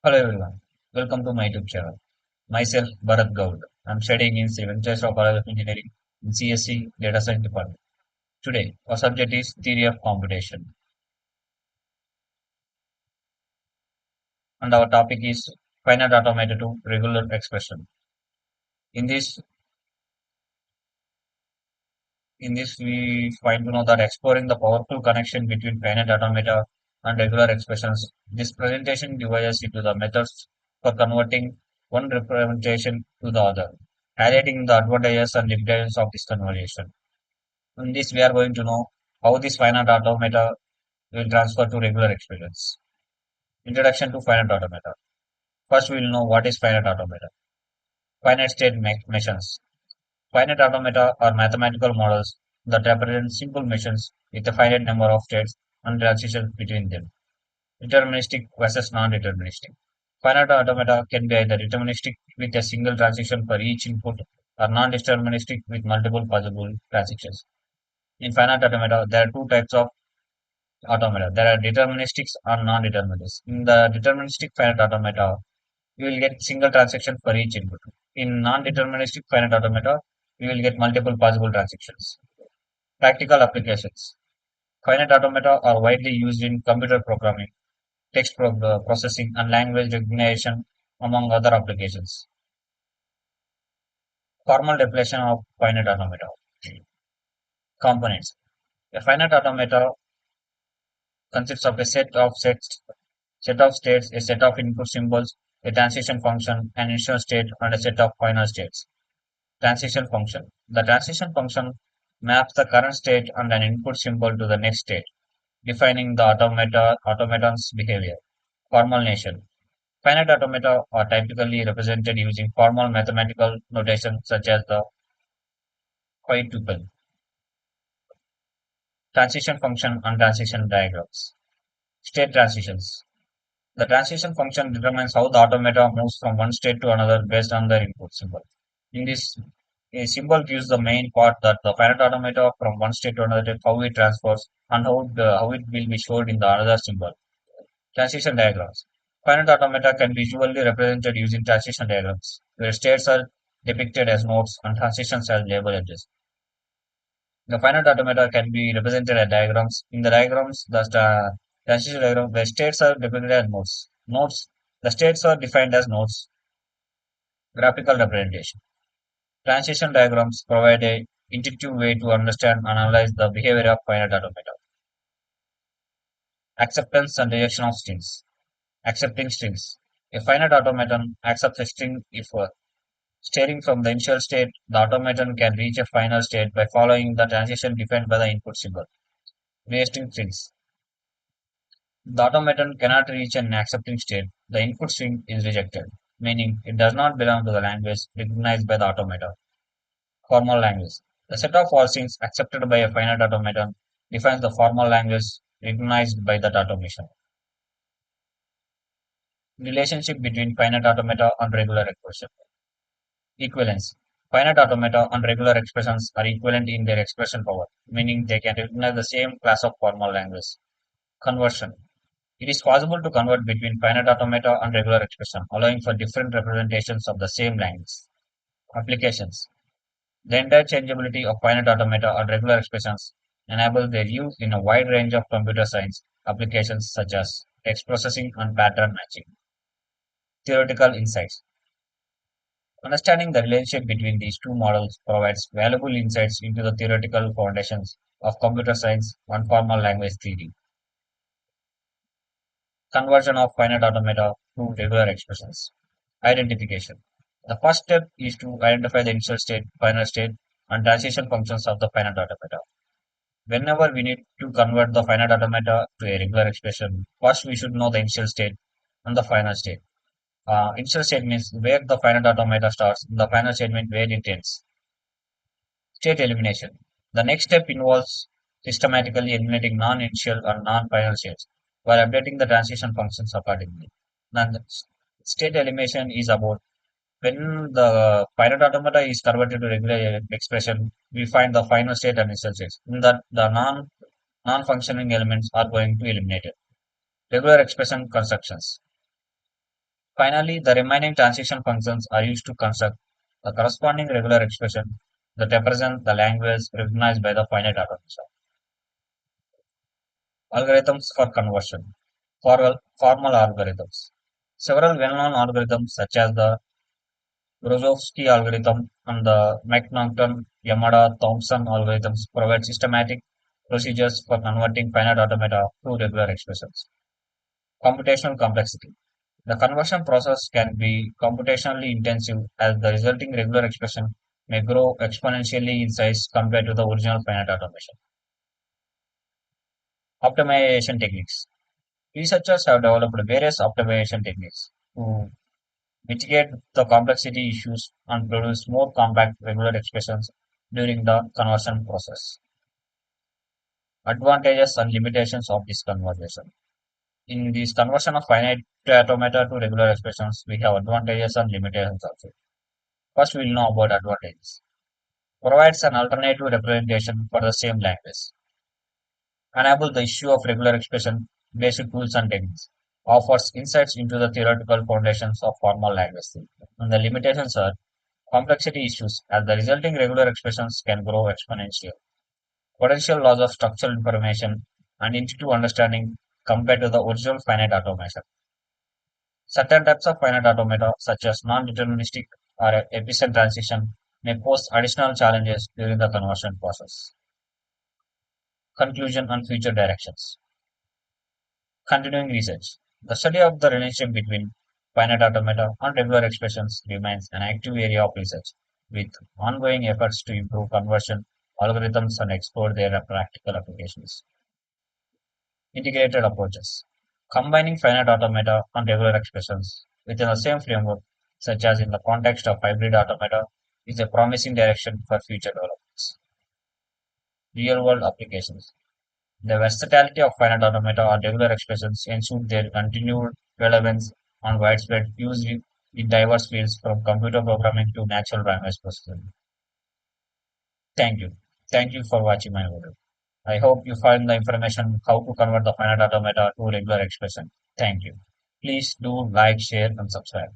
Hello everyone, welcome to my YouTube channel. Myself Bharat Gaud. I'm studying in Sri Venkateswara College of Engineering in CSC Data Science Department. Today, our subject is Theory of Computation, and our topic is Finite Automata to Regular Expression. In this, we find to know that exploring the powerful connection between finite automata and regular expressions. This presentation divides us into the methods for converting one representation to the other, highlighting the advantages and limitations of this conversion. In this, we are going to know how this finite automata will transfer to regular expressions. Introduction to finite automata. First, we will know what is finite automata. Finite state machines. Finite automata are mathematical models that represent simple machines with a finite number of states and transitions between them. Deterministic versus non-deterministic. Finite automata can be either deterministic with a single transition for each input or non-deterministic with multiple possible transitions. In finite automata, there are two types of automata. There are deterministics and non-deterministics. In the deterministic finite automata, you will get single transaction for each input. In non-deterministic finite automata, you will get multiple possible transactions. Practical applications. Finite automata are widely used in computer programming, processing, and language recognition, among other applications. Formal definition of finite automata. Components. A finite automata consists of a set of states, a set of input symbols, a transition function, an initial state, and a set of final states. Transition function. The transition function maps the current state and an input symbol to the next state, defining the automaton's behavior. Formal notation. Finite automata are typically represented using formal mathematical notation such as the phi tuple. Transition function and transition diagrams. State transitions. The transition function determines how the automata moves from one state to another based on the input symbol. In this, a symbol gives the main part that the finite automata from one state to another state, how it transfers, and how it will be showed in the another symbol. Transition diagrams. Finite automata can be visually represented using transition diagrams, where states are depicted as nodes and transitions as label edges. The finite automata can be represented as diagrams. In the diagrams, transition diagram, the states are depicted as nodes. The states are defined as nodes. Graphical representation. Transition diagrams provide a intuitive way to understand and analyze the behavior of finite automata. Acceptance and rejection of strings. Accepting strings. A finite automaton accepts a string if steering from the initial state, the automaton can reach a final state by following the transition defined by the input symbol. Rejecting strings. The automaton cannot reach an accepting state. The input string is rejected, meaning it does not belong to the language recognized by the automata. Formal language. The set of all strings accepted by a finite automaton defines the formal language recognized by that automation. Relationship between finite automata and regular expression. Equivalence. Finite automata and regular expressions are equivalent in their expression power, meaning they can recognize the same class of formal language. Conversion. It is possible to convert between finite automata and regular expression, allowing for different representations of the same language. Applications. The interchangeability of finite automata and regular expressions enable their use in a wide range of computer science applications such as text processing and pattern matching. Theoretical insights. Understanding the relationship between these two models provides valuable insights into the theoretical foundations of computer science and formal language theory. Conversion of finite automata to regular expressions. Identification. The first step is to identify the initial state, final state, and transition functions of the finite automata. Whenever we need to convert the finite automata to a regular expression, first we should know the initial state and the final state. Initial state means where the finite automata starts, the final state means where it ends. State elimination. The next step involves systematically eliminating non-initial or non-final states while updating the transition functions accordingly. Then the state elimination is about when the finite automata is converted to regular expression, we find the final state and initial states. In that, the non-functioning elements are going to eliminate it. Regular expression constructions. Finally, the remaining transition functions are used to construct the corresponding regular expression that represent the language recognized by the finite automata. Algorithms for conversion. Formal algorithms. Several well-known algorithms such as the Grozovsky algorithm and the McNaughton-Yamada-Thompson algorithms provide systematic procedures for converting finite automata to regular expressions. Computational complexity. The conversion process can be computationally intensive as the resulting regular expression may grow exponentially in size compared to the original finite automation. Optimization techniques. Researchers have developed various optimization techniques to mitigate the complexity issues and produce more compact regular expressions during the conversion process. Advantages and limitations of this conversion. In this conversion of finite automata to regular expressions, we have advantages and limitations also. First, we'll know about advantages. Provides an alternative representation for the same language. Enable the issue of regular expression based tools and techniques. Offers insights into the theoretical foundations of formal language. And the limitations are complexity issues as the resulting regular expressions can grow exponentially. Potential loss of structural information and intuitive understanding compared to the original finite automation. Certain types of finite automata, such as non-deterministic or efficient transition, may pose additional challenges during the conversion process. Conclusion and future directions. Continuing research. The study of the relationship between finite automata and regular expressions remains an active area of research, with ongoing efforts to improve conversion algorithms and explore their practical applications. Integrated approaches. Combining finite automata and regular expressions within the same framework, such as in the context of hybrid automata, is a promising direction for future developments. Real-world applications. The versatility of finite automata or regular expressions ensure their continued relevance and widespread use in diverse fields from computer programming to natural language processing. Thank you. Thank you for watching my video. I hope you find the information how to convert the finite automata to regular expression. Thank you. Please do like, share, and subscribe.